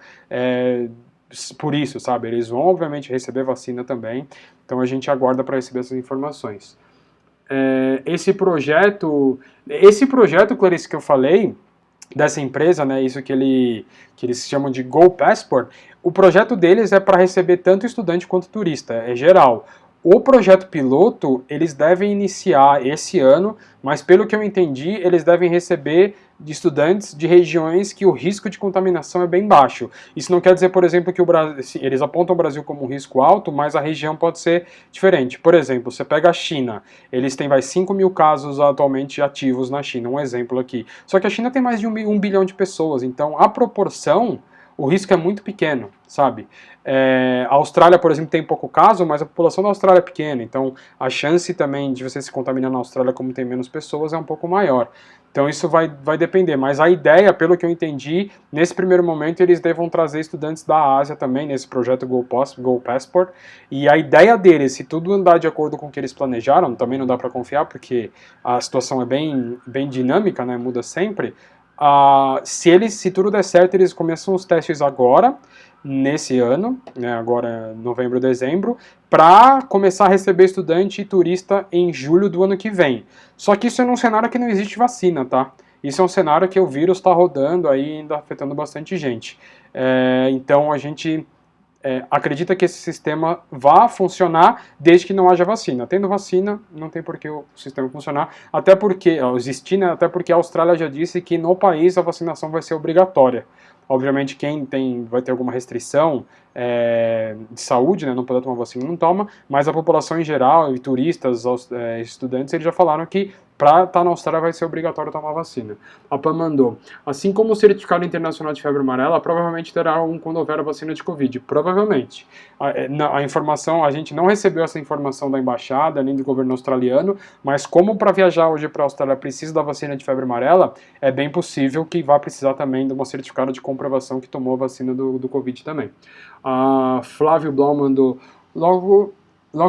por isso, sabe? Eles vão obviamente receber vacina também, então a gente aguarda para receber essas informações. Esse projeto, Clarice, que eu falei, dessa empresa, né, isso que eles chamam de Go Passport, o projeto deles é para receber tanto estudante quanto turista, é geral. O projeto piloto, eles devem iniciar esse ano, mas pelo que eu entendi, eles devem receber de estudantes de regiões que o risco de contaminação é bem baixo. Isso não quer dizer, por exemplo, que eles apontam o Brasil como um risco alto, mas a região pode ser diferente. Por exemplo, você pega a China, eles têm 5 mil casos atualmente ativos na China, um exemplo aqui. Só que a China tem mais de 1 bilhão de pessoas, então a proporção, o risco é muito pequeno, sabe? A Austrália, por exemplo, tem pouco caso, mas a população da Austrália é pequena, então a chance também de você se contaminar na Austrália, como tem menos pessoas, é um pouco maior. Então isso vai depender, mas a ideia, pelo que eu entendi, nesse primeiro momento eles devam trazer estudantes da Ásia também, nesse projeto Go Passport, e a ideia deles, se tudo andar de acordo com o que eles planejaram, também não dá para confiar, porque a situação é bem dinâmica, né, muda sempre. Se tudo der certo, eles começam os testes agora, nesse ano, né, agora novembro, dezembro, para começar a receber estudante e turista em julho do ano que vem. Só que isso é num cenário que não existe vacina, tá? Isso é um cenário que o vírus está rodando aí e ainda afetando bastante gente. Então a gente acredita que esse sistema vá funcionar desde que não haja vacina. Tendo vacina, não tem por que o sistema funcionar, até porque a Austrália já disse que no país a vacinação vai ser obrigatória. Obviamente quem vai ter alguma restrição de saúde, né, não poder tomar vacina, não toma, mas a população em geral, e turistas, estudantes, eles já falaram que para estar na Austrália vai ser obrigatório tomar vacina. A PAN mandou, assim como o certificado internacional de febre amarela, provavelmente terá um quando houver a vacina de Covid. Provavelmente. A informação, a gente não recebeu essa informação da embaixada, nem do governo australiano, mas como para viajar hoje para a Austrália precisa da vacina de febre amarela, é bem possível que vá precisar também de um certificado de comprovação que tomou a vacina do Covid também. A Flávio Blau mandou, logo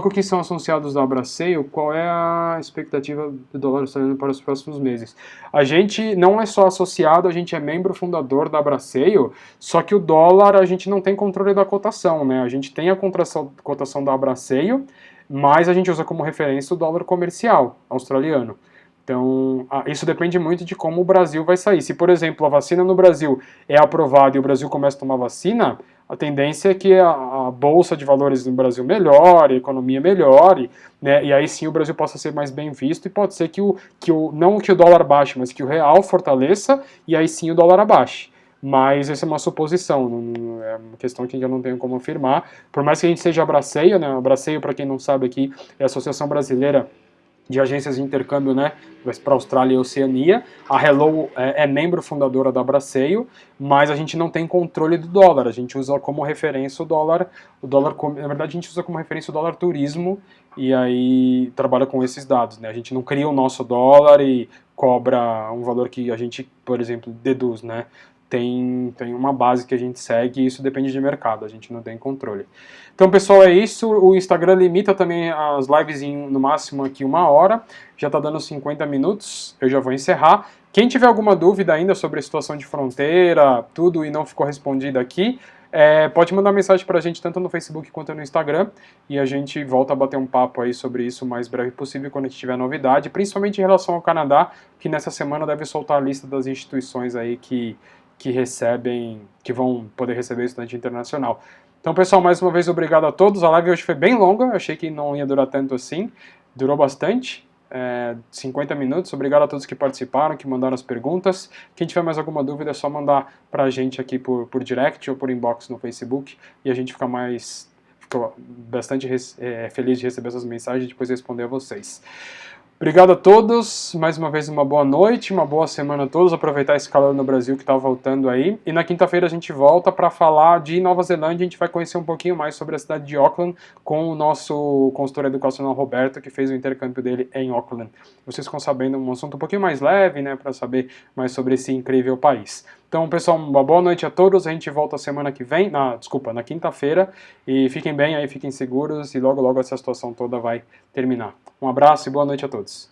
que são associados ao Abraceio, qual é a expectativa do dólar australiano para os próximos meses? A gente não é só associado, a gente é membro fundador da Abraceio, só que o dólar a gente não tem controle da cotação, né? A gente tem a cotação da Abraceio, mas a gente usa como referência o dólar comercial australiano. Então, isso depende muito de como o Brasil vai sair. Se, por exemplo, a vacina no Brasil é aprovada e o Brasil começa a tomar vacina, a tendência é que a bolsa de valores no Brasil melhore, a economia melhore, né, e aí sim o Brasil possa ser mais bem visto e pode ser não que o dólar baixe, mas que o real fortaleça e aí sim o dólar abaixe. Mas essa é uma suposição, é uma questão que eu não tenho como afirmar. Por mais que a gente seja Abraceio, né, Abraceio, para quem não sabe aqui, é a Associação Brasileira de Agências de Intercâmbio, né, para a Austrália e Oceania. A Hello é membro fundadora da Abraceio, mas a gente não tem controle do dólar. A gente usa como referência o dólar, na verdade a gente usa como referência o dólar turismo e aí trabalha com esses dados, né? A gente não cria o nosso dólar e cobra um valor que a gente, por exemplo, deduz, né? Tem uma base que a gente segue e isso depende de mercado, a gente não tem controle. Então, pessoal, é isso. O Instagram limita também as lives no máximo aqui 1 hora. Já está dando 50 minutos, eu já vou encerrar. Quem tiver alguma dúvida ainda sobre a situação de fronteira, tudo, e não ficou respondida aqui, pode mandar mensagem para a gente tanto no Facebook quanto no Instagram e a gente volta a bater um papo aí sobre isso o mais breve possível quando a gente tiver novidade, principalmente em relação ao Canadá, que nessa semana deve soltar a lista das instituições aí que vão poder receber estudante internacional. Então, pessoal, mais uma vez, obrigado a todos. A live hoje foi bem longa, eu achei que não ia durar tanto assim. Durou bastante, 50 minutos. Obrigado a todos que participaram, que mandaram as perguntas. Quem tiver mais alguma dúvida é só mandar pra gente aqui por direct ou por inbox no Facebook e a gente fica bastante feliz de receber essas mensagens e depois responder a vocês. Obrigado a todos, mais uma vez uma boa noite, uma boa semana a todos, aproveitar esse calor no Brasil que está voltando aí, e na quinta-feira a gente volta para falar de Nova Zelândia, a gente vai conhecer um pouquinho mais sobre a cidade de Auckland com o nosso consultor educacional Roberto, que fez o intercâmbio dele em Auckland. Vocês ficam sabendo um assunto um pouquinho mais leve, né, para saber mais sobre esse incrível país. Então, pessoal, uma boa noite a todos, a gente volta semana que vem, na quinta-feira, e fiquem bem aí, fiquem seguros, e logo logo essa situação toda vai terminar. Um abraço e boa noite a todos.